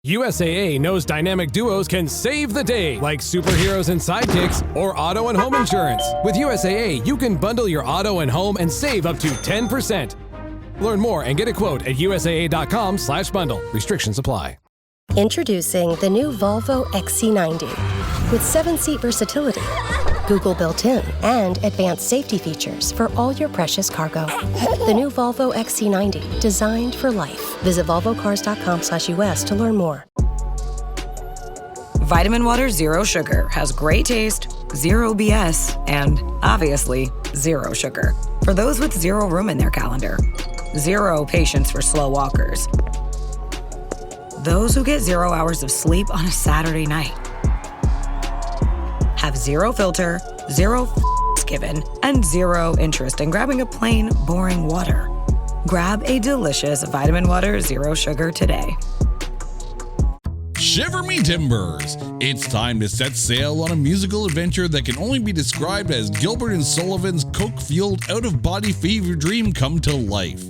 USAA knows dynamic duos can save the day, like superheroes and sidekicks or auto and home insurance. With USAA, you can bundle your auto and home and save up to 10%. Learn more and get a quote at usaa.com/bundle. Restrictions apply. Introducing the new Volvo XC90 with 7-seat versatility, Google built-in, and advanced safety features for all your precious cargo. The new Volvo XC90, designed for life. Visit volvocars.com/US to learn more. Vitamin Water Zero Sugar has great taste, zero BS, and obviously zero sugar. For those with zero room in their calendar. Zero patience for slow walkers. Those who get 0 hours of sleep on a Saturday night. Have zero filter, zero given, and zero interest in grabbing a plain, boring water. Grab a delicious Vitamin Water Zero Sugar today. Shiver me timbers! It's time to set sail on a musical adventure that can only be described as Gilbert and Sullivan's coke-fueled out-of-body fever dream come to life.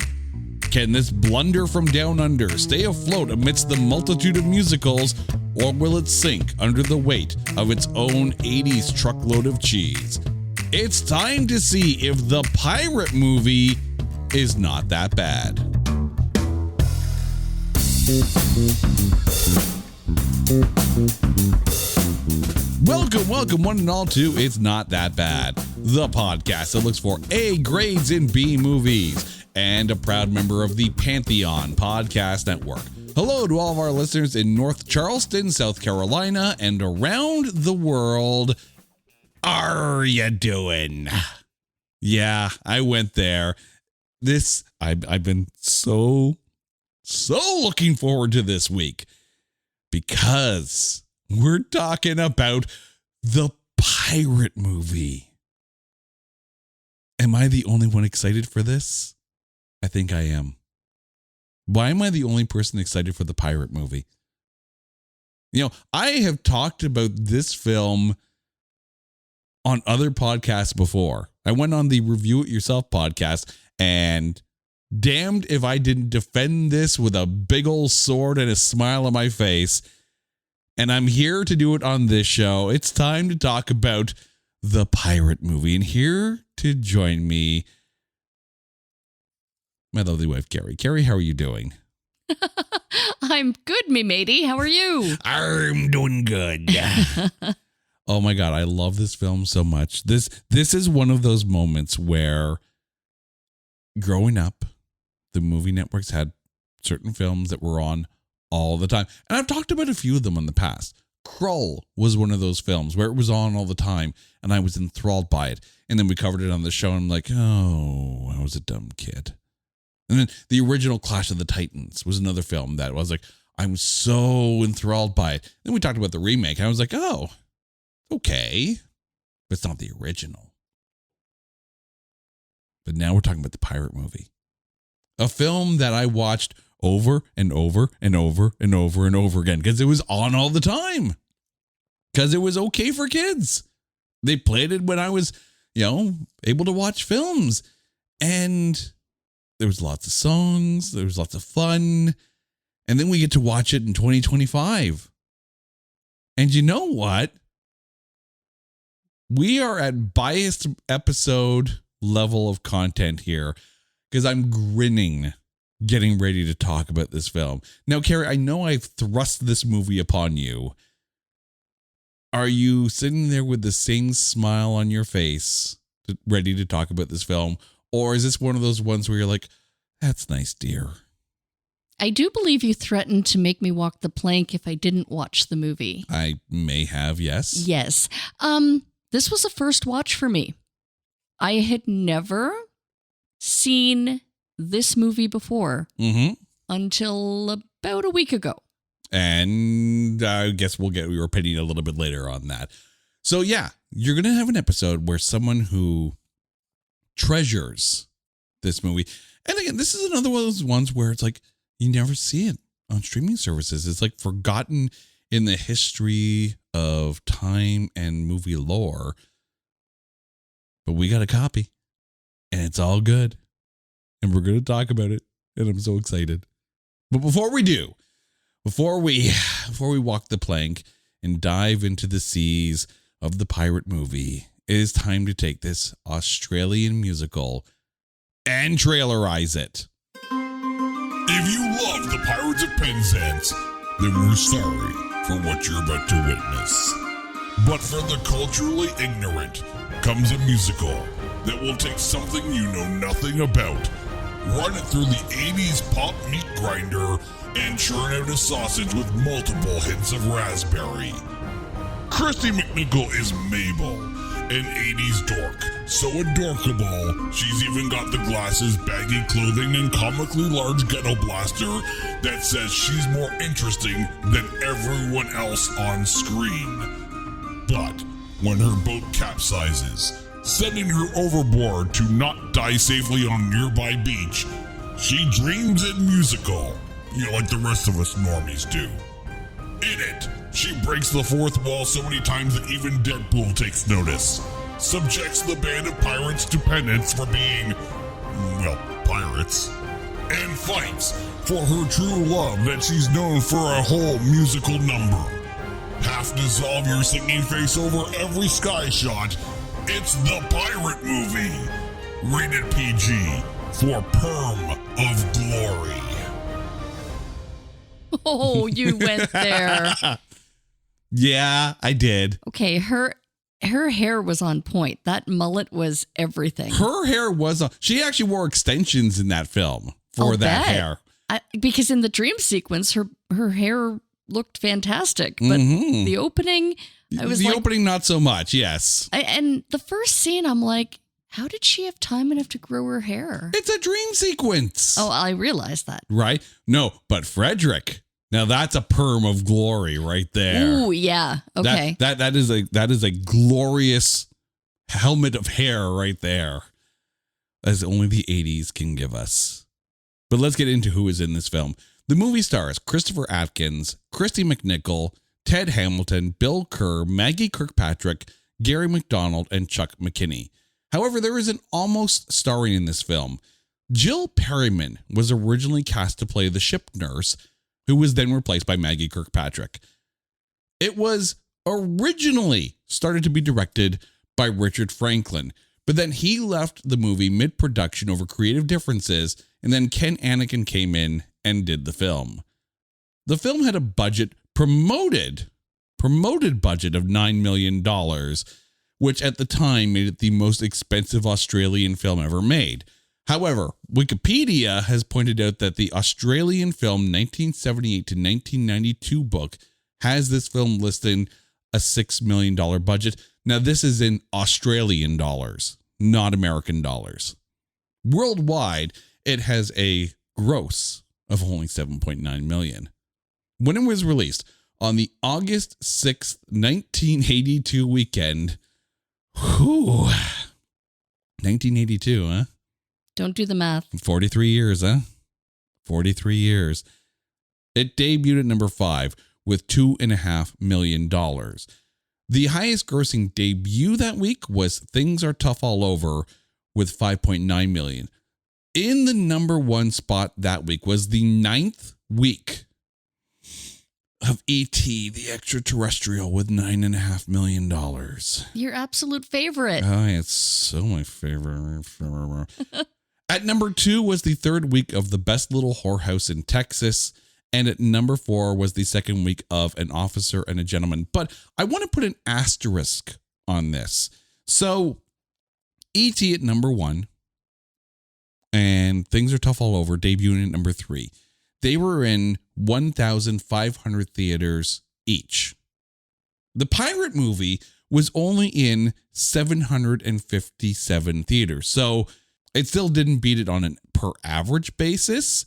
Can this blunder from down under stay afloat amidst the multitude of musicals, or will it sink under the weight of its own 80s truckload of cheese? It's time to see if the pirate movie is not that bad. Welcome one and all to It's Not That Bad, the podcast that looks for A grades in B movies, and a proud member of the Pantheon Podcast Network. Hello to all of our listeners in North Charleston, South Carolina, and around the world. Are you doing? Yeah, I went there. I've been so looking forward to this week because we're talking about the pirate movie. Am I the only one excited for this? I think I am. Why am I the only person excited for the pirate movie? You know, I have talked about this film on other podcasts before. I went on the Review It Yourself podcast, and damned if I didn't defend this with a big old sword and a smile on my face. And I'm here to do it on this show. It's time to talk about the pirate movie. And here to join me, my lovely wife, Carrie. Carrie, how are you doing? I'm good, me matey. How are you? I'm doing good. Oh my God, I love this film so much. This is one of those moments where growing up, the movie networks had certain films that were on all the time. And I've talked about a few of them in the past. Krull was one of those films where it was on all the time and I was enthralled by it. And then we covered it on the show and I'm like, oh, I was a dumb kid. And then the original Clash of the Titans was another film that was like, I'm so enthralled by it. Then we talked about the remake and I was like, oh, okay, but it's not the original. But now we're talking about the pirate movie. A film that I watched over and over and over and over and over again because it was on all the time. Because it was okay for kids. They played it when I was, able to watch films. And there was lots of songs. There was lots of fun. And then we get to watch it in 2025. And you know what? We are at biased episode level of content here because I'm grinning getting ready to talk about this film. Now, Carrie, I know I've thrust this movie upon you. Are you sitting there with the same smile on your face, ready to talk about this film? Or is this one of those ones where you're like, that's nice, dear? I do believe you threatened to make me walk the plank if I didn't watch the movie. I may have, yes. Yes. This was a first watch for me. I had never seen this movie before until about a week ago. And I guess we'll get your opinion a little bit later on that. So yeah, you're going to have an episode where someone who treasures this movie. And again, this is another one of those ones where it's like, you never see it on streaming services. It's like forgotten in the history of time and movie lore. But we got a copy and it's all good. And we're going to talk about it. And I'm so excited. But before we do, Before we walk the plank and dive into the seas of the pirate movie, it is time to take this Australian musical and trailerize it. If you love the Pirates of Penzance, then we're sorry for what you're about to witness. But for the culturally ignorant comes a musical that will take something you know nothing about, run it through the 80s pop meat grinder, and churn out a sausage with multiple hints of raspberry. Christy McNichol is Mabel, an 80s dork, so adorkable, she's even got the glasses, baggy clothing, and comically large ghetto blaster that says she's more interesting than everyone else on screen. But when her boat capsizes, sending her overboard to not die safely on a nearby beach, she dreams in musical, like the rest of us normies do. In it, she breaks the fourth wall so many times that even Deadpool takes notice, subjects the band of pirates to penance for being, pirates, and fights for her true love that she's known for a whole musical number. Half dissolve your singing face over every sky shot. It's the pirate movie. Rated PG for Perm of Glory. Oh, you went there. Yeah, I did. Okay, her hair was on point. That mullet was everything. Her hair was she actually wore extensions in that film for that hair. Because in the dream sequence, her hair looked fantastic. But the opening, opening not so much, yes. And the first scene, I'm like, how did she have time enough to grow her hair? It's a dream sequence. Oh, I realized that. Right? No, but Frederick. Now that's a perm of glory right there. Ooh, yeah. Okay. That is a glorious helmet of hair right there, as only the 80s can give us. But let's get into who is in this film. The movie stars Christopher Atkins, Christy McNichol, Ted Hamilton, Bill Kerr, Maggie Kirkpatrick, Gary McDonald, and Chuck McKinney. However, there is an almost starring in this film. Jill Perryman was originally cast to play the ship nurse, who was then replaced by Maggie Kirkpatrick. It was originally started to be directed by Richard Franklin, but then he left the movie mid-production over creative differences, and then Ken Anakin came in and did the film. The film had a promoted budget of $9 million, which at the time made it the most expensive Australian film ever made. However, Wikipedia has pointed out that the Australian film 1978 to 1992 book has this film listed a $6 million budget. Now, this is in Australian dollars, not American dollars. Worldwide, it has a gross of only $7.9 million. When it was released on the August 6th, 1982 weekend, 1982, huh? Don't do the math. 43 years, huh? 43 years. It debuted at number 5 with $2.5 million. The highest grossing debut that week was Things Are Tough All Over with $5.9 million. In the number 1 spot that week was the 9th week of E.T. the Extraterrestrial with $9.5 million. Your absolute favorite. Oh, it's so my favorite. At number 2 was the 3rd week of The Best Little Whorehouse in Texas. And at number 4 was the 2nd week of An Officer and a Gentleman. But I want to put an asterisk on this. So E.T. at number 1 and Things Are Tough All Over debuting at number 3. They were in 1,500 theaters each. The pirate movie was only in 757 theaters. So it still didn't beat it on a per average basis.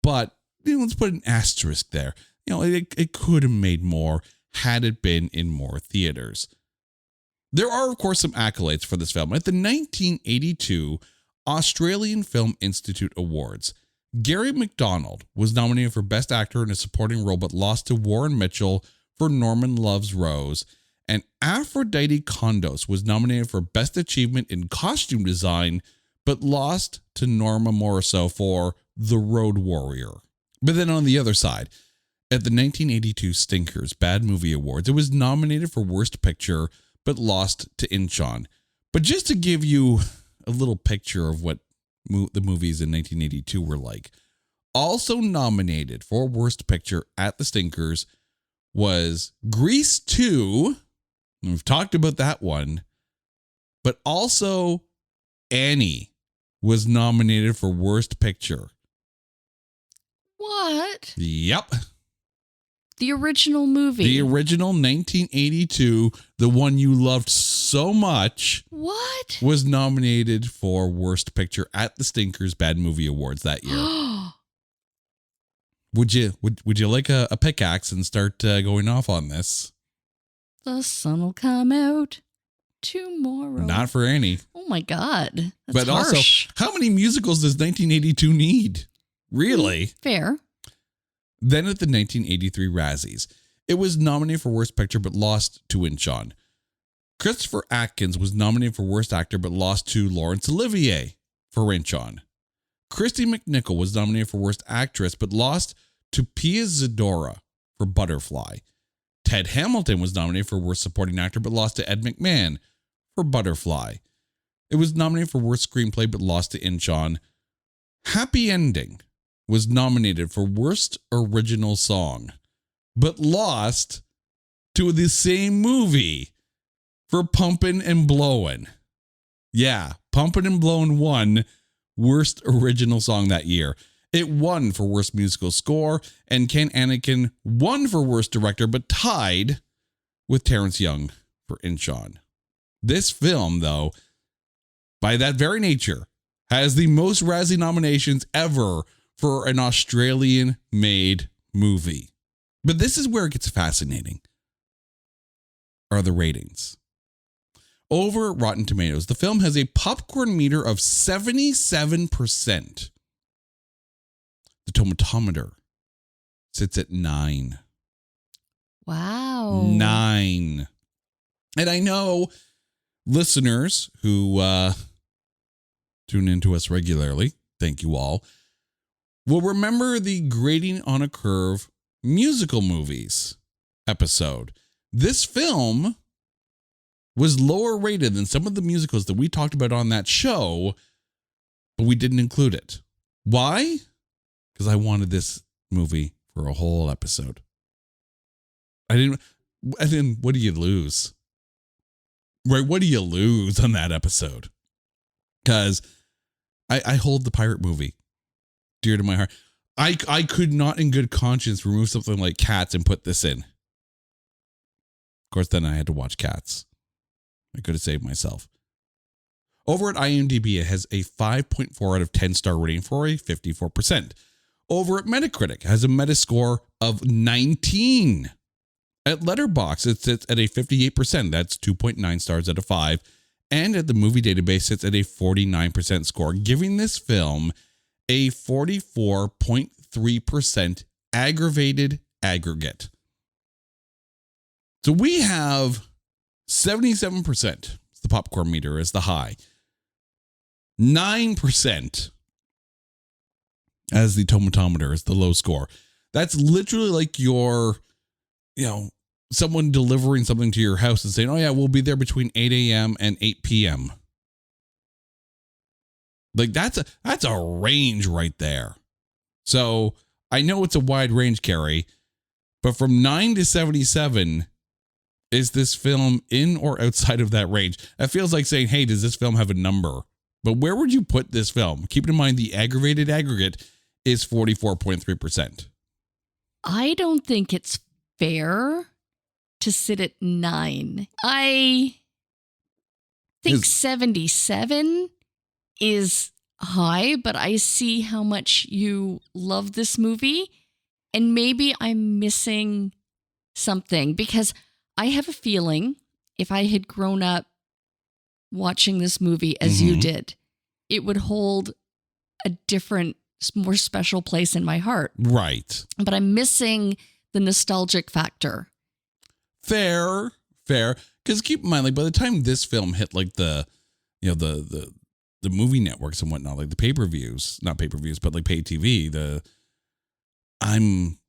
But let's put an asterisk there. It could have made more had it been in more theaters. There are, of course, some accolades for this film. At the 1982 Australian Film Institute Awards, Gary McDonald was nominated for Best Actor in a Supporting Role, but lost to Warren Mitchell for Norman Loves Rose. And Aphrodite Kondos was nominated for Best Achievement in Costume Design, but lost to Norma Morrisseau for The Road Warrior. But then on the other side, at the 1982 Stinkers Bad Movie Awards, it was nominated for Worst Picture, but lost to Inchon. But just to give you a little picture of what the movies in 1982 were like, also nominated for Worst Picture at the Stinkers was Grease 2. We've talked about that one. But also Annie was nominated for Worst Picture. What? Yep. The original movie. The original 1982, the one you loved so much. What? Was nominated for Worst Picture at the Stinkers Bad Movie Awards that year. Would you like a pickaxe and start going off on this? The sun will come out tomorrow. Not for Annie. Oh my God. But That's harsh. also, how many musicals does 1982 need? Really? Fair. Then at the 1983 Razzies, it was nominated for Worst Picture but lost to Inchon. Christopher Atkins was nominated for Worst Actor but lost to Laurence Olivier for Inchon. Christy McNichol was nominated for Worst Actress but lost to Pia Zadora for Butterfly. Ted Hamilton was nominated for Worst Supporting Actor but lost to Ed McMahon for Butterfly. It was nominated for Worst Screenplay but lost to Inchon. Happy Ending was nominated for Worst Original Song, but lost to the same movie for Pumpin' and Blowin'. Yeah, Pumpin' and Blowin' won Worst Original Song that year. It won for Worst Musical Score, and Ken Anakin won for Worst Director, but tied with Terrence Young for Inchon. This film, though, by that very nature, has the most Razzie nominations ever for an Australian-made movie. But this is where it gets fascinating, are the ratings. Over Rotten Tomatoes, the film has a popcorn meter of 77%. The tomatometer sits at 9. Wow. 9. And I know listeners who tune into us regularly, thank you all, will remember the Grading on a Curve musical movies episode. This film was lower rated than some of the musicals that we talked about on that show, but we didn't include it. Why? Because I wanted this movie for a whole episode. I didn't, what do you lose? Right, what do you lose on that episode? Because I hold the pirate movie dear to my heart. I could not in good conscience remove something like Cats and put this in. Of course, then I had to watch Cats. I could have saved myself. Over at IMDb, it has a 5.4 out of 10 star rating for a 54%. Over at Metacritic, it has a Metascore of 19. At Letterboxd, it sits at a 58%. That's 2.9 stars out of 5. And at the Movie Database, sits at a 49% score, giving this film a 44.3% aggravated aggregate. So we have 77%, the popcorn meter is the high. 9% as the tomatometer is the low score. That's literally like your, someone delivering something to your house and saying, oh yeah, we'll be there between 8 a.m. and 8 p.m. Like that's a range right there. So I know it's a wide range, Carrie, but from 9 to 77, is this film in or outside of that range? That feels like saying, hey, does this film have a number? But where would you put this film? Keep in mind the aggravated aggregate is 44.3%. I don't think it's fair to sit at 9. I think 77 is high, but I see how much you love this movie, and maybe I'm missing something, because I have a feeling if I had grown up watching this movie as you did, it would hold a different, more special place in my heart. Right. But I'm missing the nostalgic factor. Fair. Because keep in mind, like by the time this film hit like the movie networks and whatnot, like the pay-per-views, not pay-per-views, but like pay TV, I'm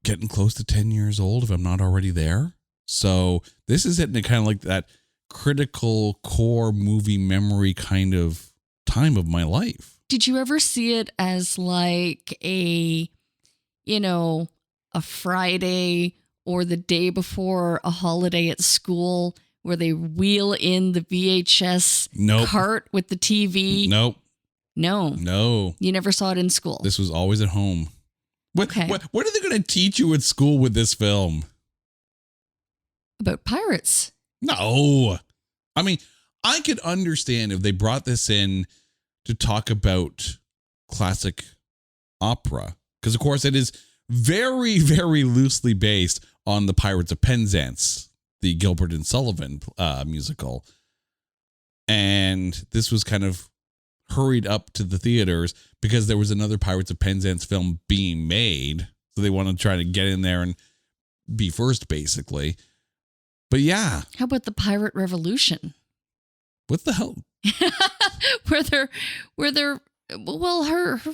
getting close to 10 years old if I'm not already there. So this is hitting kind of like that critical core movie memory kind of time of my life. Did you ever see it as like a Friday or the day before a holiday at school where they wheel in the VHS cart with the TV? Nope. No. You never saw it in school. This was always at home. What are they going to teach you at school with this film? About pirates. No. I mean, I could understand if they brought this in to talk about classic opera, because of course it is very, very loosely based on the Pirates of Penzance, the Gilbert and Sullivan musical. And this was kind of hurried up to the theaters because there was another Pirates of Penzance film being made. So they wanted to try to get in there and be first, basically. But yeah. How about the Pirate Revolution? What the hell? Her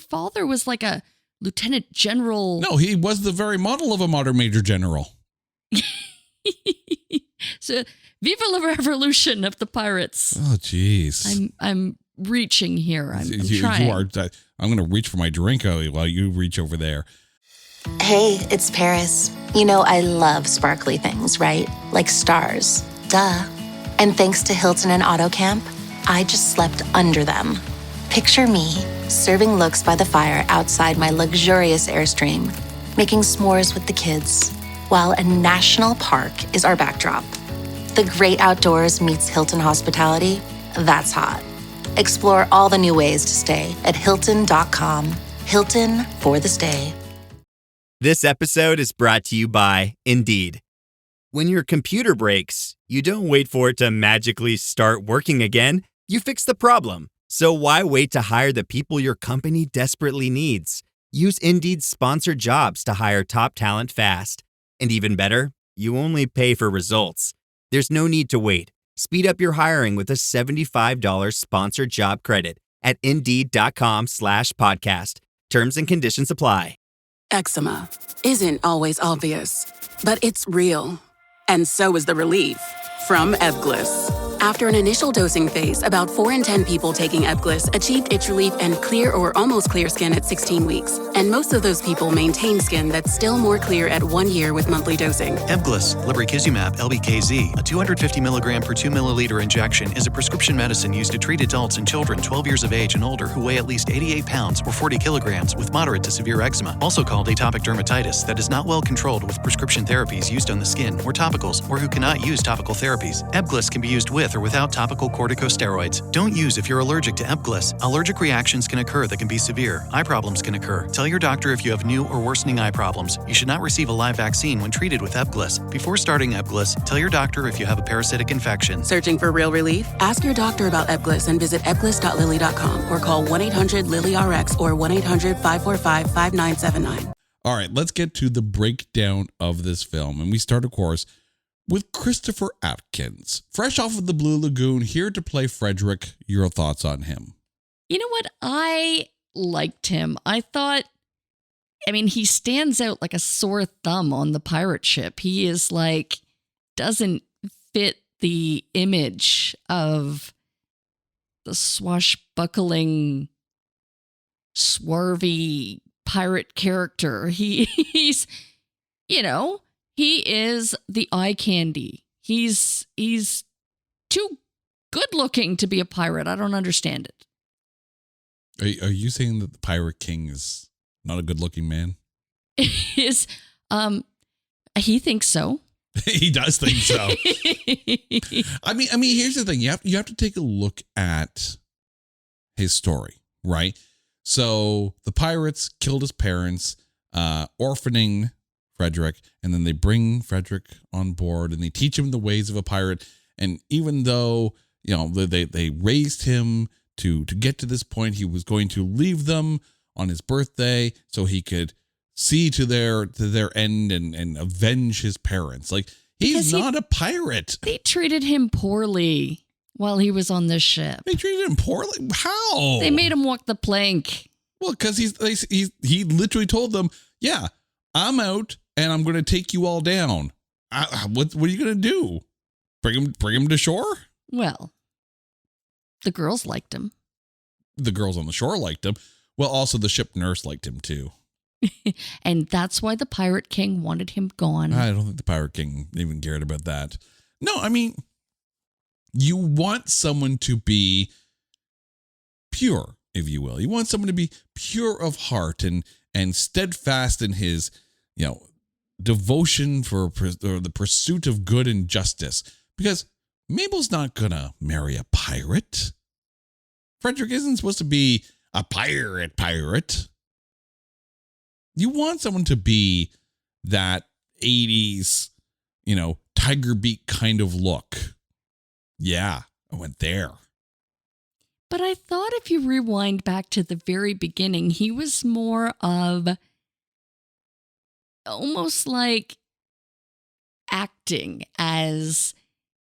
father was like a lieutenant general. No, he was the very model of a modern major general. So, viva la revolution of the pirates. Oh, jeez. I'm reaching here. I'm trying. You are. I'm going to reach for my drink while you reach over there. Hey, it's Paris. You know I love sparkly things, right? Like stars. Duh. And thanks to Hilton and AutoCamp, I just slept under them. Picture me, serving looks by the fire outside my luxurious Airstream, making s'mores with the kids, while a national park is our backdrop. The great outdoors meets Hilton hospitality. That's hot. Explore all the new ways to stay at Hilton.com. Hilton for the stay. This episode is brought to you by Indeed. When your computer breaks, you don't wait for it to magically start working again. You fix the problem. So why wait to hire the people your company desperately needs? Use Indeed's sponsored jobs to hire top talent fast. And even better, you only pay for results. There's no need to wait. Speed up your hiring with a $75 sponsored job credit at Indeed.com/podcast. Terms and conditions apply. Eczema isn't always obvious, but it's real. And so is the relief from Ebglyss. After an initial dosing phase, about 4 in 10 people taking Ebglyss achieved itch relief and clear or almost clear skin at 16 weeks. And most of those people maintain skin that's still more clear at 1 year with monthly dosing. Ebglyss, lebrikizumab LBKZ, a 250 milligram per 2 milliliter injection, is a prescription medicine used to treat adults and children 12 years of age and older who weigh at least 88 pounds or 40 kilograms with moderate to severe eczema, also called atopic dermatitis, that is not well controlled with prescription therapies used on the skin or topicals, or who cannot use topical therapies. Ebglyss can be used with or without topical corticosteroids. Don't use if you're allergic to Ebglyss. Allergic reactions can occur that can be severe. Eye problems can occur. Tell your doctor if you have new or worsening eye problems. You should not receive a live vaccine when treated with Ebglyss. Before starting Ebglyss, tell your doctor if you have a parasitic infection. Searching for real relief? Ask your doctor about Ebglyss and visit ebglyss.lilly.com or call 1-800-LILY-RX or 1-800-545-5979. All right, let's get to the breakdown of this film. And we start, of course, with Christopher Atkins, fresh off of the Blue Lagoon, here to play Frederick. Your thoughts on him? You know what? I liked him. I thought, he stands out like a sore thumb on the pirate ship. He is doesn't fit the image of the swashbuckling, swervy pirate character. He's he is the eye candy. He's too good looking to be a pirate. I don't understand it. Are you saying that the Pirate King is not a good looking man? He thinks so. He does think so. Here's the thing. You have to take a look at his story, right? So the pirates killed his parents, orphaning Frederick, and then they bring Frederick on board and they teach him the ways of a pirate. And even though, they raised him to get to this point, he was going to leave them on his birthday so he could see to their end and avenge his parents. He's not a pirate. They treated him poorly while he was on this ship. They treated him poorly? How? They made him walk the plank. Well, because he literally told them, yeah, I'm out and I'm going to take you all down. What are you going to do? Bring him to shore? Well, the girls liked him. The girls on the shore liked him. Well, also the ship nurse liked him too. And that's why the Pirate King wanted him gone. I don't think the Pirate King even cared about that. No, I mean, you want someone to be pure, if you will. You want someone to be pure of heart and steadfast in his, devotion for the pursuit of good and justice. Because Mabel's not gonna marry a pirate. Frederick isn't supposed to be a pirate. You want someone to be that 80s, Tiger Beat kind of look. Yeah, I went there. But I thought if you rewind back to the very beginning, he was more of almost like acting as,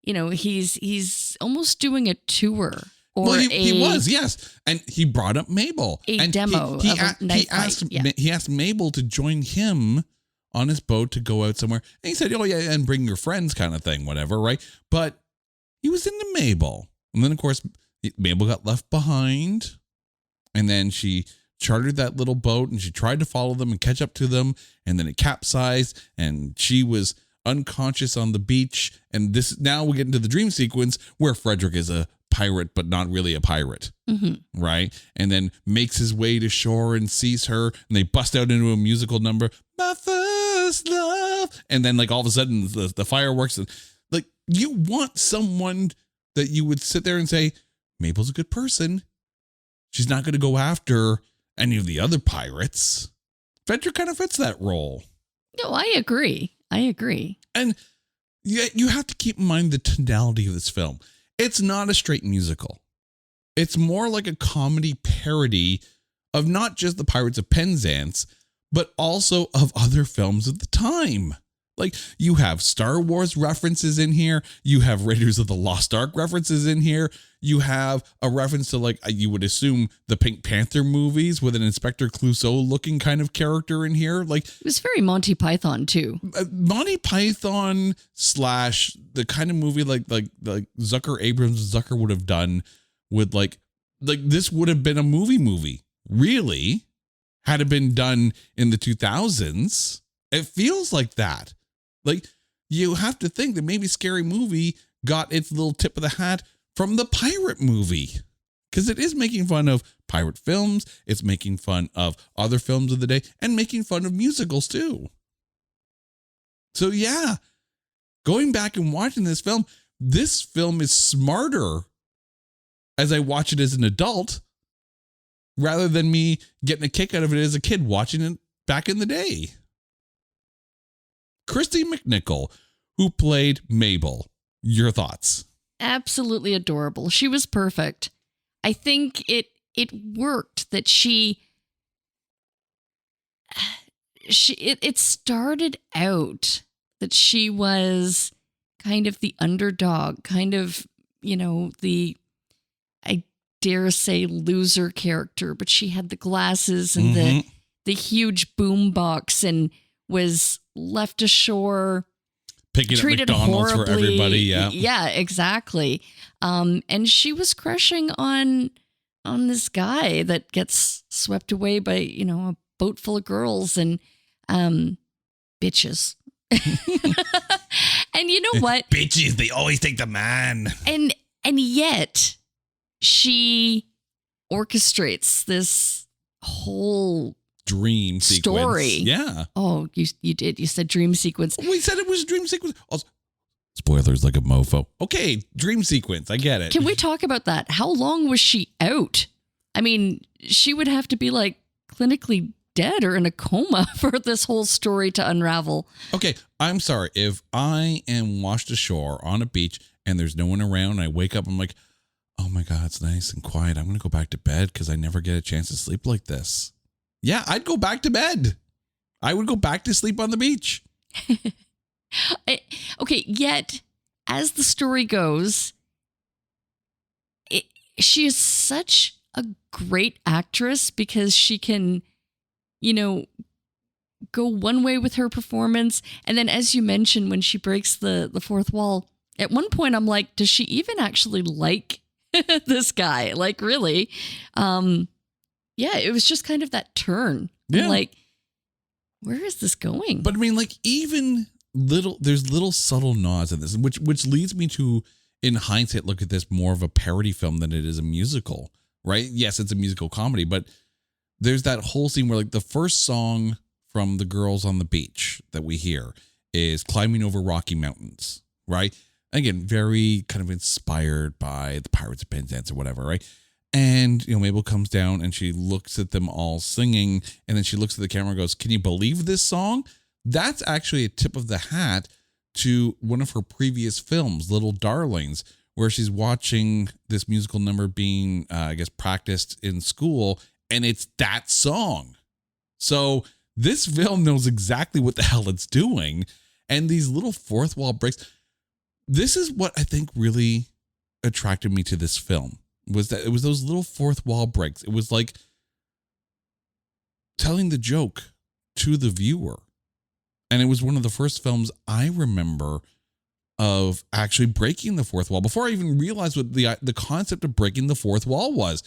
he's almost doing a tour. Or well, he was, yes. And he brought up Mabel. A demo of a night fight. He asked Mabel to join him on his boat to go out somewhere. And he said, oh, yeah, and bring your friends kind of thing, whatever, right? But he was into Mabel. And then, of course, Mabel got left behind. And then she chartered that little boat and she tried to follow them and catch up to them. And then it capsized and she was unconscious on the beach. And now we get into the dream sequence where Frederick is a pirate, but not really a pirate, right? And then makes his way to shore and sees her, and they bust out into a musical number, "My First Love," and then all of a sudden the fireworks, and you want someone that you would sit there and say, Mabel's a good person. She's not going to go after any of the other pirates. Frederick kind of fits that role. No, I agree. And you have to keep in mind the tonality of this film. It's not a straight musical. It's more like a comedy parody of not just the Pirates of Penzance, but also of other films of the time. You have Star Wars references in here. You have Raiders of the Lost Ark references in here. You have a reference to, you would assume, the Pink Panther movies with an Inspector Clouseau looking kind of character in here. It was very Monty Python too. Monty Python / the kind of movie like Zucker would have done with this would have been a movie, really, had it been done in the 2000s. It feels like that. You have to think that maybe Scary Movie got its little tip of the hat from the pirate movie, because it is making fun of pirate films. It's making fun of other films of the day and making fun of musicals too. So yeah, going back and watching this film is smarter as I watch it as an adult rather than me getting a kick out of it as a kid watching it back in the day. Christy McNichol, who played Mabel, your thoughts? Absolutely adorable. She was perfect. I think it worked that it started out that she was kind of the underdog, kind of, the, I dare say, loser character, but she had the glasses and the huge boom box and was left ashore, picking up McDonald's horribly for everybody. Yeah, exactly. And she was crushing on this guy that gets swept away by, a boat full of girls and bitches. And you know what? Bitches, they always take the man. And yet she orchestrates this whole dream story. Sequence. Yeah. Oh, you did. You said dream sequence. We said it was a dream sequence. Also, spoilers like a mofo. Okay, dream sequence. I get it. Can we talk about that? How long was she out? I mean, she would have to be clinically dead or in a coma for this whole story to unravel. Okay, I'm sorry. If I am washed ashore on a beach and there's no one around, and I wake up, I'm like, oh my God, it's nice and quiet. I'm going to go back to bed because I never get a chance to sleep like this. Yeah, I'd go back to bed. I would go back to sleep on the beach. Okay, yet, as the story goes, she is such a great actress because she can, go one way with her performance. And then, as you mentioned, when she breaks the fourth wall, at one point I'm like, does she even actually like this guy? Like, really? Yeah, it was just kind of that turn. Yeah. I'm like, where is this going? But I mean, like, even there's little subtle nods in this, which leads me to, in hindsight, look at this more of a parody film than it is a musical, right? Yes, it's a musical comedy, but there's that whole scene where, like, the first song from the girls on the beach that we hear is Climbing Over Rocky Mountains, right? Again, very kind of inspired by the Pirates of Penzance or whatever, right? And, Mabel comes down and she looks at them all singing, and then she looks at the camera and goes, "Can you believe this song?" That's actually a tip of the hat to one of her previous films, Little Darlings, where she's watching this musical number being, practiced in school, and it's that song. So this film knows exactly what the hell it's doing. And these little fourth wall breaks, this is what I think really attracted me to this film, was that it was those little fourth wall breaks. It was like telling the joke to the viewer. And it was one of the first films I remember of actually breaking the fourth wall before I even realized what the concept of breaking the fourth wall was.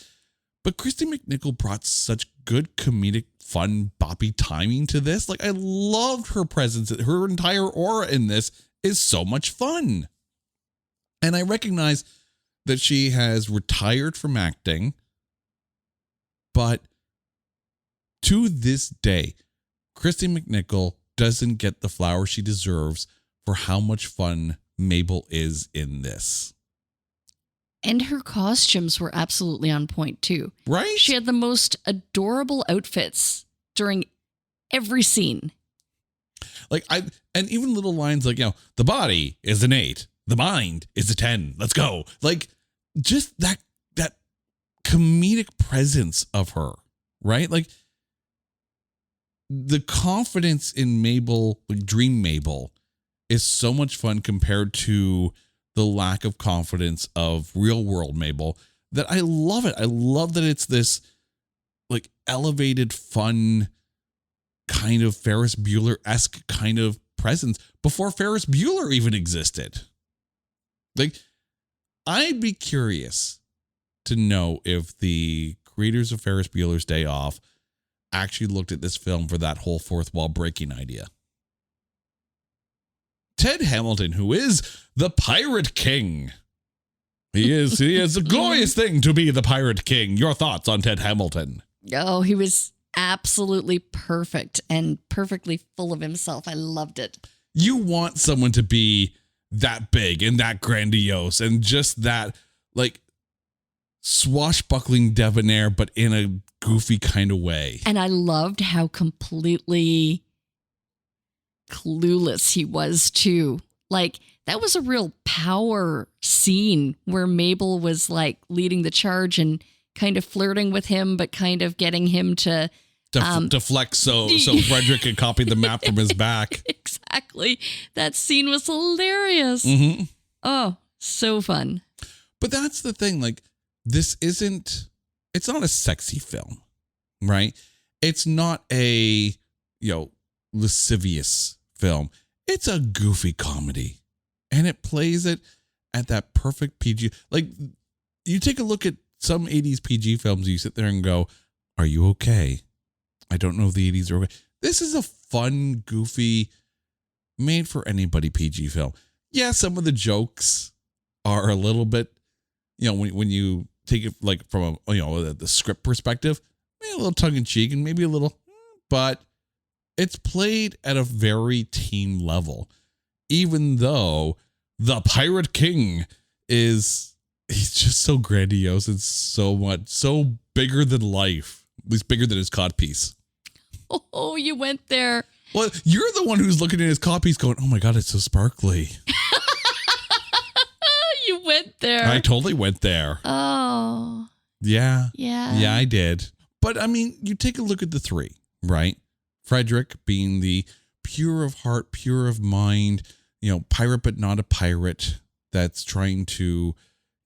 But Christy McNichol brought such good comedic, fun, boppy timing to this. Like, I loved her presence. Her entire aura in this is so much fun. And I recognize that she has retired from acting, but to this day, Christy McNichol doesn't get the flowers she deserves for how much fun Mabel is in this. And her costumes were absolutely on point too. Right? She had the most adorable outfits during every scene. Like, and even little lines like, the body is an 8, the mind is a 10. Let's go. Like, just that comedic presence of her, right? Like, the confidence in Mabel, like Dream Mabel, is so much fun compared to the lack of confidence of real world Mabel, that I love it. I love that it's this like elevated, fun kind of Ferris Bueller-esque kind of presence before Ferris Bueller even existed. Like, I'd be curious to know if the creators of Ferris Bueller's Day Off actually looked at this film for that whole fourth wall breaking idea. Ted Hamilton, who is the Pirate King. He is a glorious thing to be the Pirate King. Your thoughts on Ted Hamilton? Oh, he was absolutely perfect and perfectly full of himself. I loved it. You want someone to be that big and that grandiose and just that like swashbuckling debonair, but in a goofy kind of way. And I loved how completely clueless he was too. Like, that was a real power scene where Mabel was like leading the charge and kind of flirting with him, but kind of getting him to deflect so Frederick could copy the map from his back. Exactly. That scene was hilarious. Mm-hmm. Oh, so fun. But that's the thing. Like, it's not a sexy film, right? It's not a, lascivious film. It's a goofy comedy. And it plays it at that perfect PG. Like, you take a look at some 80s PG films, you sit there and go, are you okay? I don't know if the 80s are okay. This is a fun, goofy, made for anybody PG film. Yeah, some of the jokes are a little bit, when you take it like from the script perspective, maybe a little tongue in cheek and maybe a little, but it's played at a very teen level, even though the Pirate King he's just so grandiose and so bigger than life, at least bigger than his codpiece. Oh, you went there. Well, you're the one who's looking at his codpiece going, oh my God, it's so sparkly. You went there. I totally went there. Oh. Yeah. Yeah. Yeah, I did. But I mean, you take a look at the three, right? Frederick being the pure of heart, pure of mind, pirate but not a pirate that's trying to,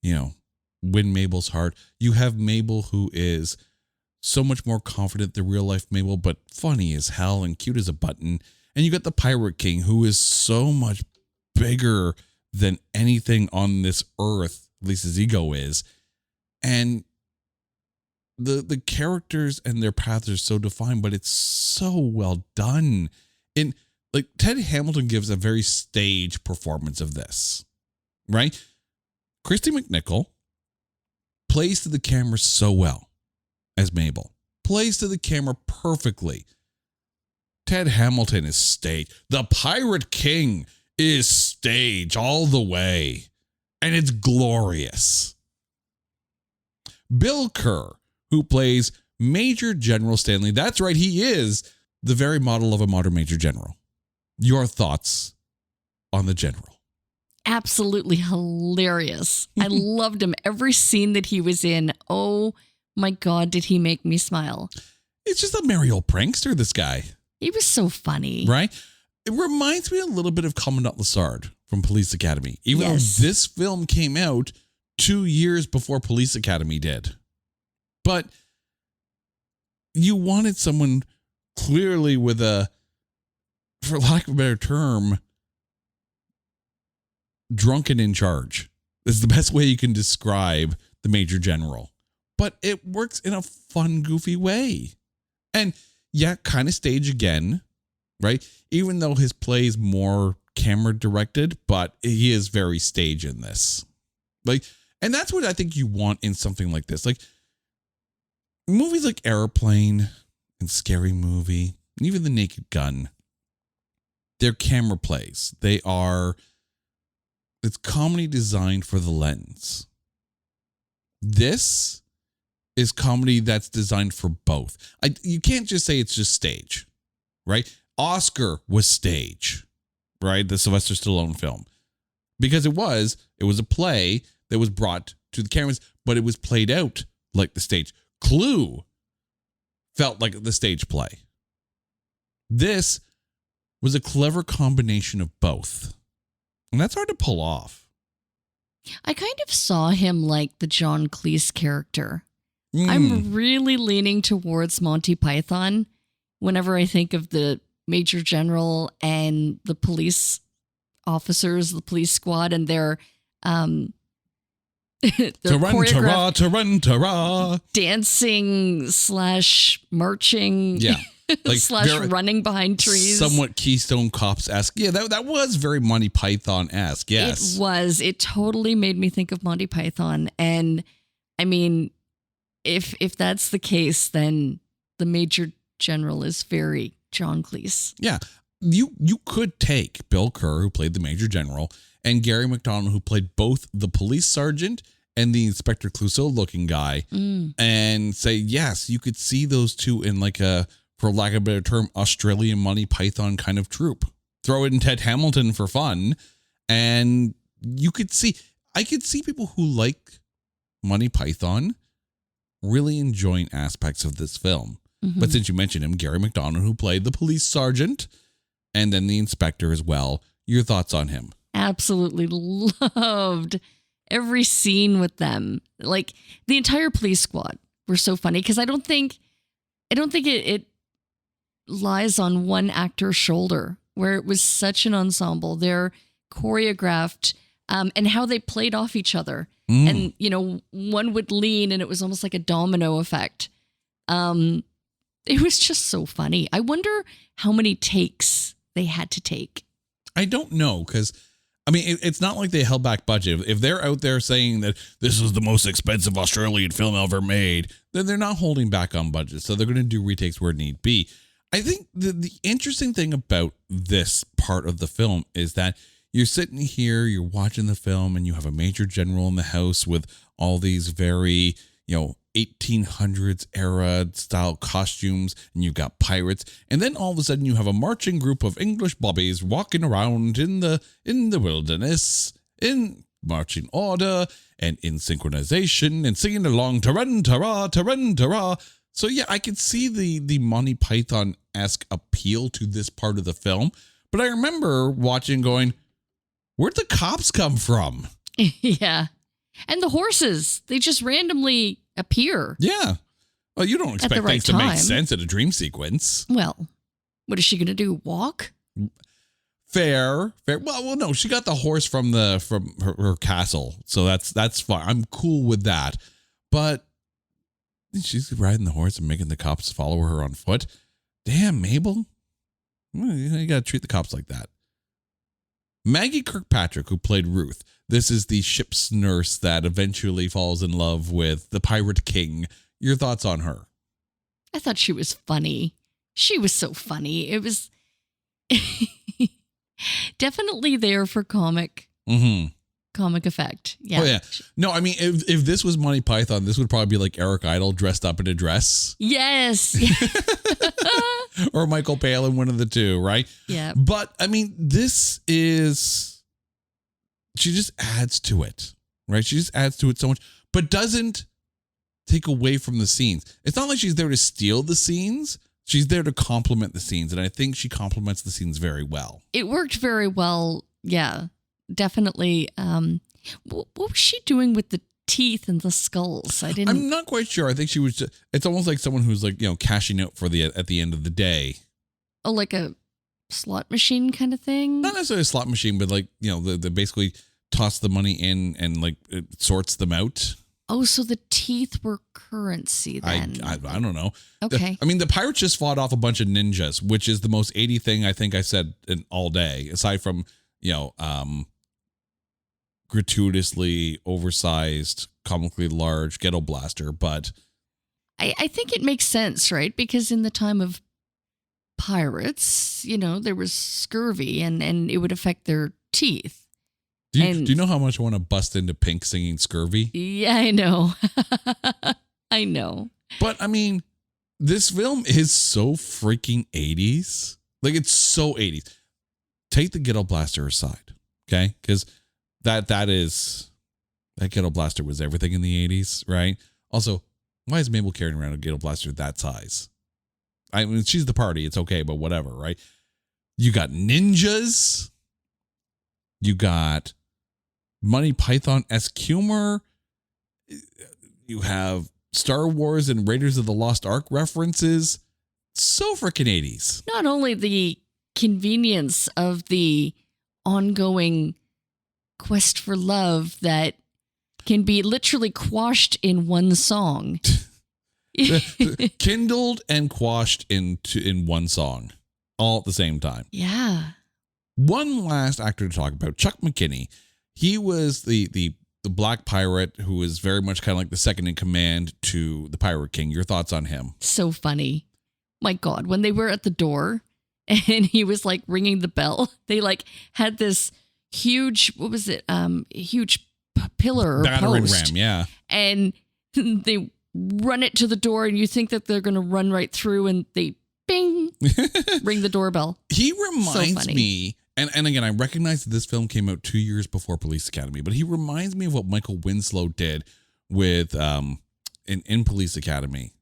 win Mabel's heart. You have Mabel, who is so much more confident than real life Mabel, but funny as hell and cute as a button. And you got the Pirate King, who is so much bigger than anything on this earth, at least his ego is. And the characters and their paths are so defined, but it's so well done. And like Ted Hamilton gives a very stage performance of this, right? Christy McNichol plays to the camera so well as Mabel, plays to the camera perfectly. Ted Hamilton is stage. The Pirate King is stage all the way, and it's glorious. Bill Kerr, who plays Major General Stanley, that's right, he is the very model of a modern Major General. Your thoughts on the General? Absolutely hilarious. I loved him. Every scene that he was in, oh my God, did he make me smile. It's just a merry old prankster, this guy. He was so funny. Right? It reminds me a little bit of Commandant Lassard from Police Academy, even though this film came out 2 years before Police Academy did. But you wanted someone clearly with a, for lack of a better term, drunken in charge. That's the best way you can describe the Major General. But it works in a fun, goofy way. And yeah, kind of stage again, right? Even though his play is more camera directed, but he is very stage in this. Like, and that's what I think you want in something like this. Like movies like Airplane and Scary Movie, and even The Naked Gun, they're camera plays. It's comedy designed for the lens. This is comedy that's designed for both. You can't just say it's just stage, right? Oscar was stage, right? The Sylvester Stallone film. Because it was a play that was brought to the cameras, but it was played out like the stage. Clue felt like the stage play. This was a clever combination of both. And that's hard to pull off. I kind of saw him like the John Cleese character. I'm really leaning towards Monty Python whenever I think of the Major General and the police officers, the police squad, and their Tarantara. dancing / marching. Yeah. Like / running behind trees. Somewhat Keystone Cops-esque. Yeah, that was very Monty Python-esque, yes. It was. It totally made me think of Monty Python. And I mean, if that's the case, then the Major General is very John Cleese. Yeah. You could take Bill Kerr, who played the Major General, and Gary McDonald, who played both the police sergeant and the Inspector Clouseau-looking guy, and say, yes, you could see those two in like a, for lack of a better term, Australian Monty Python kind of troupe. Throw it in Ted Hamilton for fun, and I could see people who like Monty Python really enjoying aspects of this film. Mm-hmm. But since you mentioned him, Gary McDonald, who played the police sergeant and then the inspector as well, your thoughts on him? Absolutely loved every scene with them. Like the entire police squad were so funny because I don't think it lies on one actor's shoulder, where it was such an ensemble. They're choreographed and how they played off each other. And, one would lean and it was almost like a domino effect. It was just so funny. I wonder how many takes they had to take. I don't know, because I mean, it's not like they held back budget. If they're out there saying that this was the most expensive Australian film ever made, then they're not holding back on budget. So they're going to do retakes where need be. I think the interesting thing about this part of the film is that you're sitting here, you're watching the film, and you have a Major General in the house with all these very, 1800s era style costumes, and you've got pirates, and then all of a sudden you have a marching group of English bobbies walking around in the wilderness in marching order and in synchronization and singing along tarantara tarantara. So yeah, I could see the Monty Python-esque appeal to this part of the film, but I remember watching going, where'd the cops come from? Yeah. And the horses, they just randomly appear. Yeah. Well, you don't expect things to make sense in a dream sequence. Well, what is she going to do? Walk? Fair. Well, no, she got the horse from her castle, so that's fine. I'm cool with that. But she's riding the horse and making the cops follow her on foot. Damn, Mabel. You got to treat the cops like that. Maggie Kirkpatrick, who played Ruth, this is the ship's nurse that eventually falls in love with the Pirate King. Your thoughts on her? I thought she was funny. She was so funny. It was definitely there for comic effect. Yeah. Oh, yeah. No, I mean, if this was Monty Python, this would probably be like Eric Idle dressed up in a dress. Yes. Or Michael Palin, one of the two, right? Yeah. But, I mean, she just adds to it, right? She just adds to it so much, but doesn't take away from the scenes. It's not like she's there to steal the scenes. She's there to complement the scenes, and I think she complements the scenes very well. It worked very well. Yeah, definitely. What was she doing with the teeth and the skulls? I'm not quite sure. I think she was it's almost like someone who's like, cashing out at the end of the day. Oh, like a slot machine kind of thing? Not necessarily a slot machine, but like, they basically toss the money in and like it sorts them out. Oh, so the teeth were currency then. I don't know. Okay. The pirates just fought off a bunch of ninjas, which is the most 80 thing I think I said in all day, aside from, gratuitously oversized, comically large ghetto blaster. But I think it makes sense, right? Because in the time of pirates, there was scurvy and it would affect their teeth. Do you know how much I want to bust into Pink singing Scurvy? Yeah, I know. I know. But this film is so freaking 80s. Like, it's so 80s. Take the ghetto blaster aside, okay? Because that ghetto blaster was everything in the 80s, right? Also, why is Mabel carrying around a ghetto blaster that size? She's the party. It's okay, but whatever, right? You got ninjas. You got Monty Python-esque humor. You have Star Wars and Raiders of the Lost Ark references. So freaking 80s. Not only the convenience of the ongoing quest for love that can be literally quashed in one song. Kindled and quashed in one song all at the same time. Yeah. One last actor to talk about, Chuck McKinney. He was the black pirate who was very much kind of like the second in command to the Pirate King. Your thoughts on him? So funny. My God, when they were at the door and he was like ringing the bell, they like had this huge, huge pillar or battering post. ram, yeah. And they run it to the door and you think that they're going to run right through and they bing, ring the doorbell. He reminds me, and again, I recognize that this film came out 2 years before Police Academy, but he reminds me of what Michael Winslow did with in Police Academy.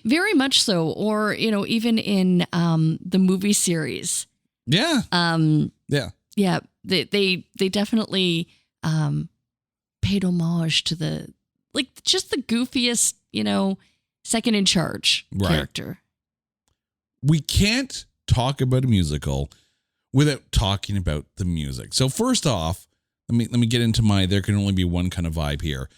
Very much so, or even in the movie series. Yeah. Yeah. They definitely paid homage to the just the goofiest second in charge character. We can't talk about a musical without talking about the music. So first off, let me get into there can only be one kind of vibe here.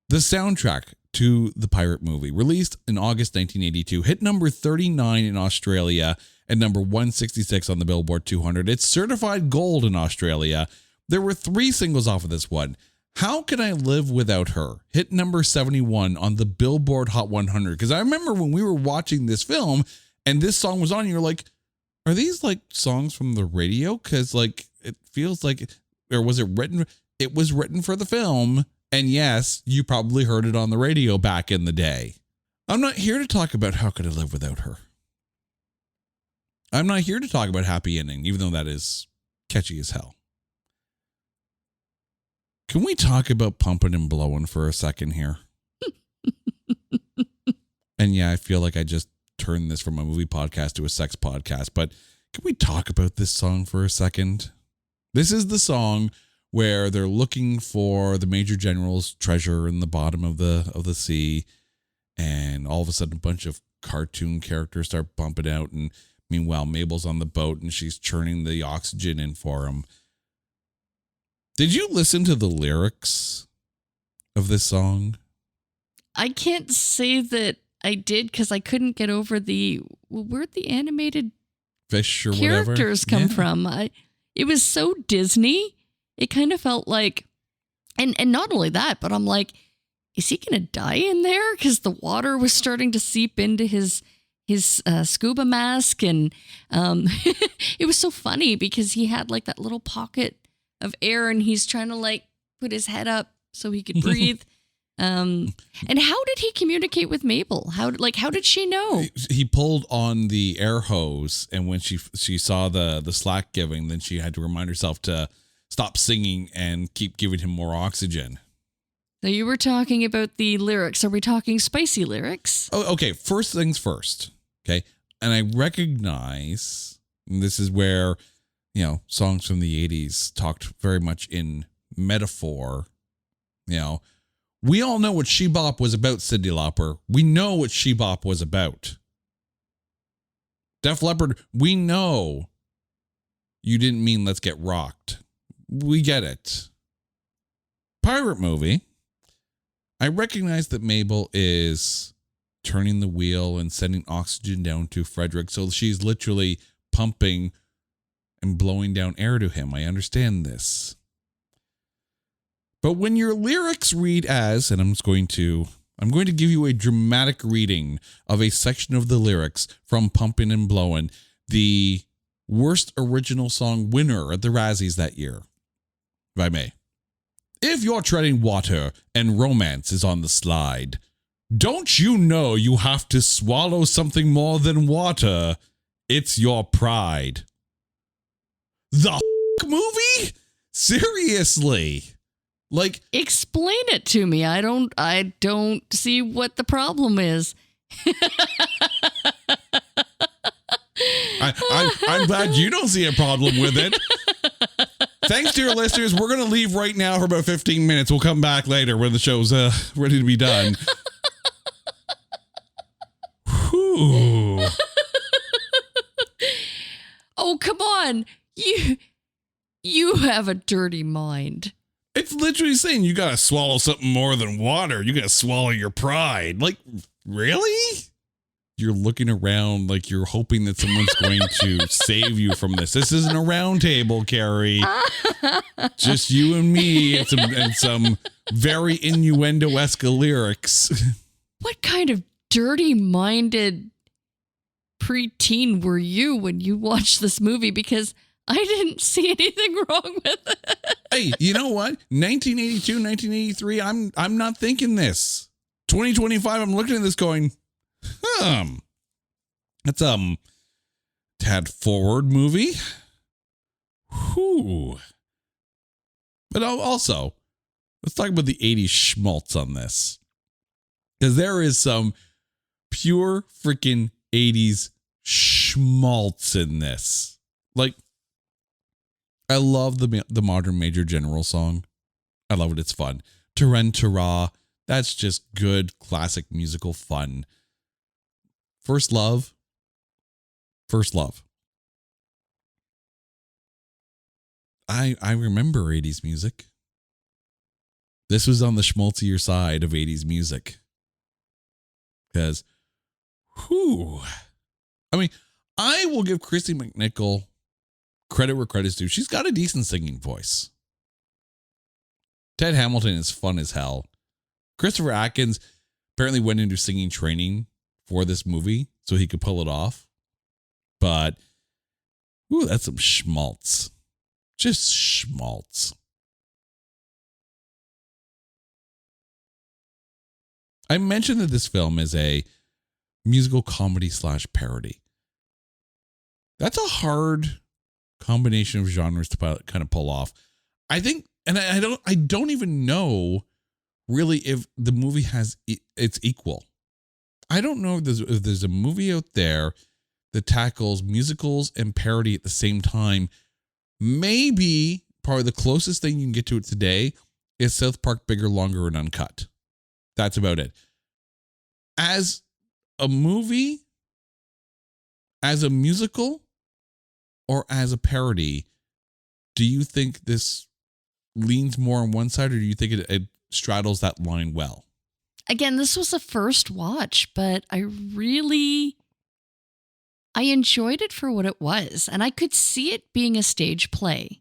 The soundtrack to the pirate movie, released in August 1982, hit number 39 in Australia and number 166 on the Billboard 200. It's certified gold in Australia. There were 3 singles off of this one. How Can I Live Without Her hit number 71 on the Billboard Hot 100. Because I remember when we were watching this film and this song was on, you're like, are these like songs from the radio? Because like it feels like, or was it written? It was written for the film. And yes, you probably heard it on the radio back in the day. I'm not here to talk about How Could I Live Without Her. I'm not here to talk about Happy Ending, even though that is catchy as hell. Can we talk about Pumping and Blowing for a second here? And yeah, I feel like I just turned this from a movie podcast to a sex podcast, but can we talk about this song for a second? This is the song where they're looking for the Major General's treasure in the bottom of the sea, And all of a sudden, a bunch of cartoon characters start bumping out. And meanwhile, Mabel's on the boat and she's churning the oxygen in for him. Did you listen to the lyrics of this song? I can't say that I did because I couldn't get over where'd the animated fish or characters whatever come from. It was so Disney. It kind of felt like, and not only that, but I'm like, is he going to die in there? Because the water was starting to seep into his scuba mask. And it was so funny because he had like that little pocket of air and he's trying to like put his head up so he could breathe. And how did he communicate with Mabel? How did she know? He pulled on the air hose, and when she saw the slack giving, then she had to remind herself to stop singing and keep giving him more oxygen. So you were talking about the lyrics. Are we talking spicy lyrics? Oh, okay. First things first. Okay. And I recognize, and this is where, songs from the 80s talked very much in metaphor. We all know what She Bop was about, Cyndi Lauper. We know what She Bop was about. Def Leppard, we know you didn't mean let's get rocked. We get it. Pirate movie. I recognize that Mabel is turning the wheel and sending oxygen down to Frederick. So she's literally pumping and blowing down air to him. I understand this. But when your lyrics read as, and I'm going to give you a dramatic reading of a section of the lyrics from Pumpin' and Blowin', the worst original song winner at the Razzies that year, if I may. If you're treading water and romance is on the slide, don't you know you have to swallow something more than water? It's your pride. The movie? Seriously? Like, explain it to me. I don't see what the problem is. I'm glad you don't see a problem with it. Thanks, dear listeners. We're going to leave right now for about 15 minutes. We'll come back later when the show's ready to be done. Whew. Oh, come on. You have a dirty mind. It's literally saying you got to swallow something more than water. You got to swallow your pride. Like, really? You're looking around like you're hoping that someone's going to save you from this. This isn't a round table, Carrie. Just you and me and some very innuendo-esque lyrics. What kind of dirty-minded preteen were you when you watched this movie? Because I didn't see anything wrong with it. Hey, you know what? 1982, 1983, I'm not thinking this. 2025, I'm looking at this going, that's tad forward movie. Whew. But also, let's talk about the 80s schmaltz on this. Because there is some pure freaking 80s schmaltz in this. Like, I love the Modern Major General song. I love it. It's fun. Turen Tara. That's just good classic musical fun. First Love. I remember 80s music. This was on the schmaltzier side of 80s music. Because, I mean, I will give Christy McNichol credit where credit's due. She's got a decent singing voice. Ted Hamilton is fun as hell. Christopher Atkins apparently went into singing training for this movie so he could pull it off. But, that's some schmaltz. Just schmaltz. I mentioned that this film is a musical comedy / parody. That's a hard combination of genres to kind of pull off. I think, and I don't even know really if the movie has its equal. I don't know if there's a movie out there that tackles musicals and parody at the same time. Maybe probably the closest thing you can get to it today is South Park Bigger, Longer, and Uncut. That's about it. as a movie, as a musical, or as a parody, do you think this leans more on one side, or do you think it straddles that line well? Again, this was a first watch, but I enjoyed it for what it was, and I could see it being a stage play.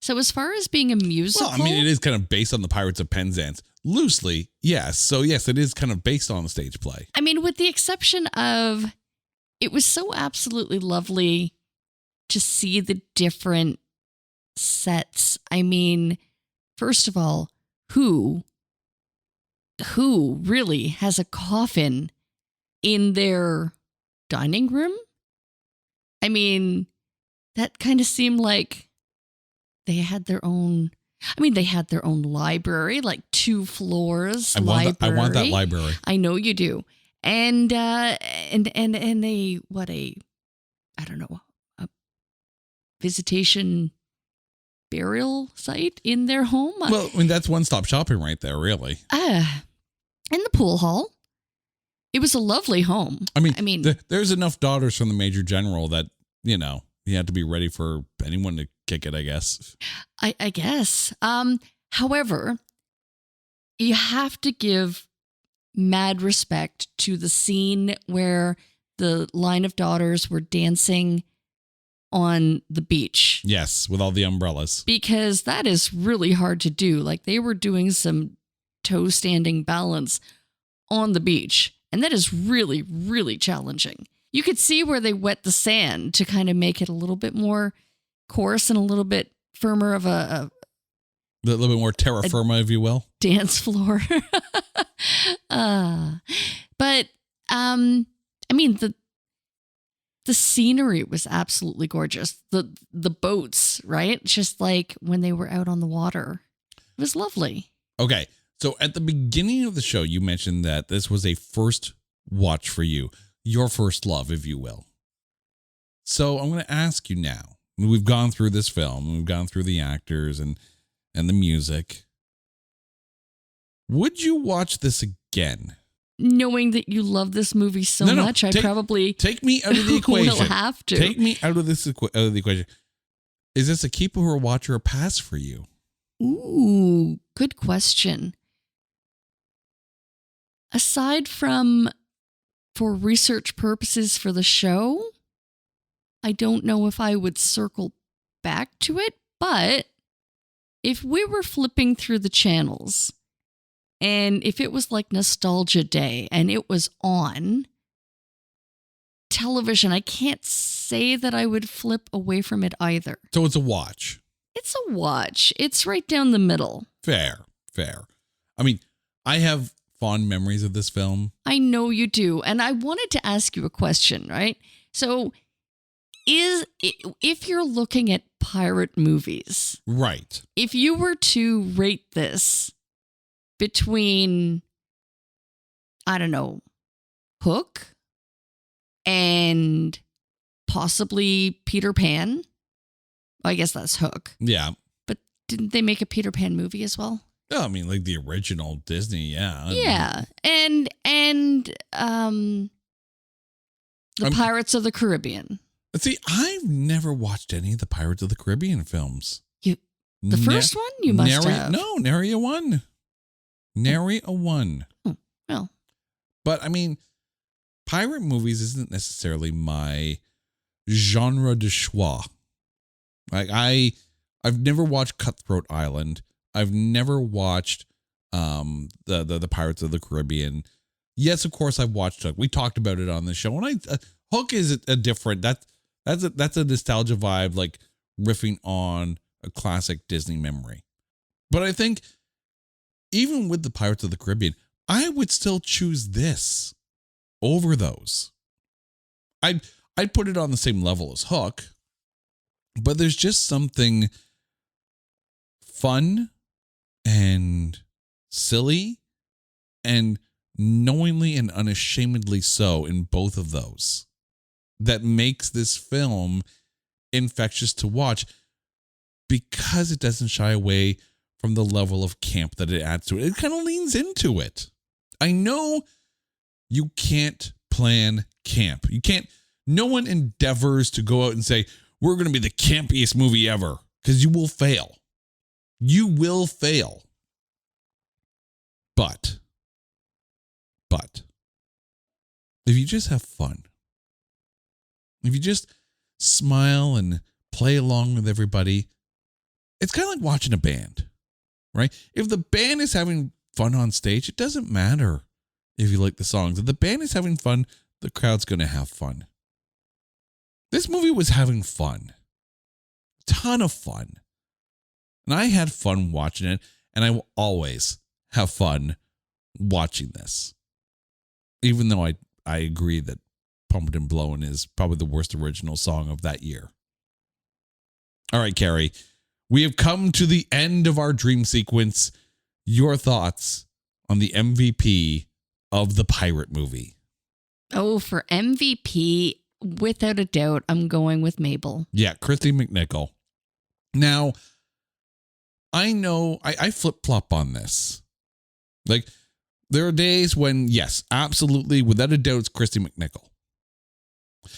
So as far as being a musical... Well, I mean, it is kind of based on the Pirates of Penzance. Loosely, yes. So yes, it is kind of based on a stage play. I mean, with the exception of, it was so absolutely lovely to see the different sets. I mean, first of all, who really has a coffin in their dining room? I mean, that kind of seemed like they had their own... I mean, they had their own library, like 2 floors. I want that library. I know you do. And they, I don't know, a visitation burial site in their home. Well, I mean, that's one-stop shopping right there, really. In the pool hall. It was a lovely home. I mean, there's enough daughters from the Major General that, you know, you have to be ready for anyone to kick it, I guess. I guess. However, you have to give mad respect to the scene where the line of daughters were dancing on the beach. Yes, with all the umbrellas. Because that is really hard to do. Like, they were doing some toe standing balance on the beach. And that is really, really challenging. You could see where they wet the sand to kind of make it a little bit more coarse and a little bit firmer of a little bit more terra firma, if you will. Dance floor. But I mean, the scenery was absolutely gorgeous. The boats, right? Just like when they were out on the water. It was lovely. Okay. So at the beginning of the show, you mentioned that this was a first watch for you, your first love, if you will. So I'm going to ask you now. We've gone through this film. We've gone through the actors and the music. Would you watch this again? Knowing that you love this movie so much, I probably take me out of the equation. Will have to. Take me out of the equation. Is this a keep or a watch or a pass for you? Ooh, good question. Aside from for research purposes for the show, I don't know if I would circle back to it, but if we were flipping through the channels and if it was like Nostalgia Day and it was on television, I can't say that I would flip away from it either. So it's a watch. It's a watch. It's right down the middle. Fair. I mean, I have fond memories of this film. I know you do. And I wanted to ask you a question, right? So if you're looking at pirate movies, right? If you were to rate this between, I don't know, Hook and possibly Peter Pan, I guess that's Hook. Yeah. But didn't they make a Peter Pan movie as well? Oh, I mean, like the original Disney, yeah. Yeah. And the Pirates of the Caribbean. See, I've never watched any of the Pirates of the Caribbean films. The first one? You must have. No, nary a one. Nary a one. Oh, well. But, I mean, pirate movies isn't necessarily my genre de choix. Like, I've never watched Cutthroat Island. I've never watched the Pirates of the Caribbean. Yes, of course, I've watched Hook. We talked about it on the show. And Hook is a different... That's a nostalgia vibe, like riffing on a classic Disney memory. But I think even with the Pirates of the Caribbean, I would still choose this over those. I'd put it on the same level as Hook, but there's just something fun and silly and knowingly and unashamedly so in both of those that makes this film infectious to watch because it doesn't shy away from the level of camp that it adds to it. It kind of leans into it. I know You can't plan camp. No one endeavors to go out and say, we're going to be the campiest movie ever, because you will fail. You will fail. But, if you just have fun, if you just smile and play along with everybody, it's kind of like watching a band, right? If the band is having fun on stage, it doesn't matter if you like the songs. If the band is having fun, the crowd's going to have fun. This movie was having fun. Ton of fun. And I had fun watching it, and I will always have fun watching this. Even though I agree that Pumped and Blowin' is probably the worst original song of that year. All right, Carrie, we have come to the end of our dream sequence. Your thoughts on the MVP of the pirate movie? Oh, for MVP, without a doubt, I'm going with Mabel. Yeah, Kristy McNichol. Now, I know I flip-flop on this. Like, there are days when, yes, absolutely, without a doubt, it's Kristy McNichol.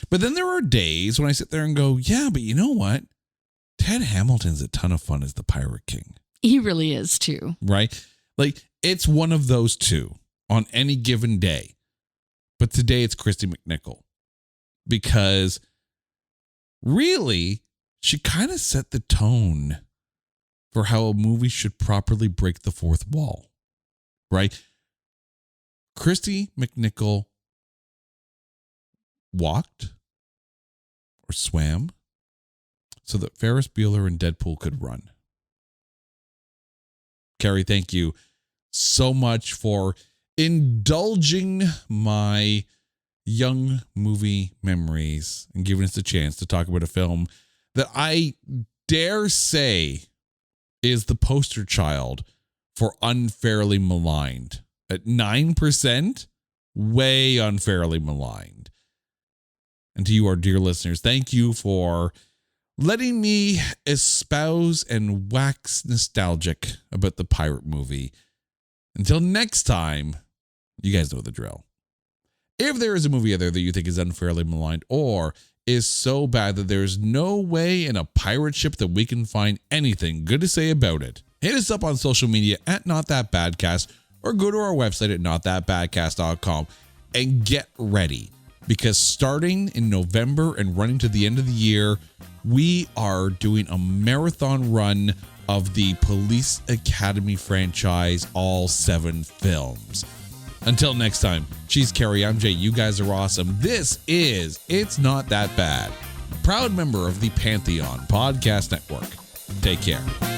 But then there are days when I sit there and go, yeah, but you know what? Ted Hamilton's a ton of fun as the Pirate King. He really is, too. Right? Like, it's one of those two on any given day. But today it's Kristy McNichol. Because really, she kind of set the tone for how a movie should properly break the fourth wall. Right? Kristy McNichol walked or swam so that Ferris Bueller and Deadpool could run. Carrie, thank you so much for indulging my young movie memories and giving us a chance to talk about a film that I dare say is the poster child for unfairly maligned. At 9%, way unfairly maligned. And to you, our dear listeners, thank you for letting me espouse and wax nostalgic about the pirate movie. Until next time, you guys know the drill. If there is a movie out there that you think is unfairly maligned or is so bad that there's no way in a pirate ship that we can find anything good to say about it, hit us up on social media at NotThatBadcast or go to our website at notthatbadcast.com and get ready. Because starting in November and running to the end of the year, we are doing a marathon run of the Police Academy franchise, all 7 films. Until next time, she's Carrie, I'm Jay, you guys are awesome. This is It's Not That Bad, proud member of the Pantheon Podcast Network. Take care.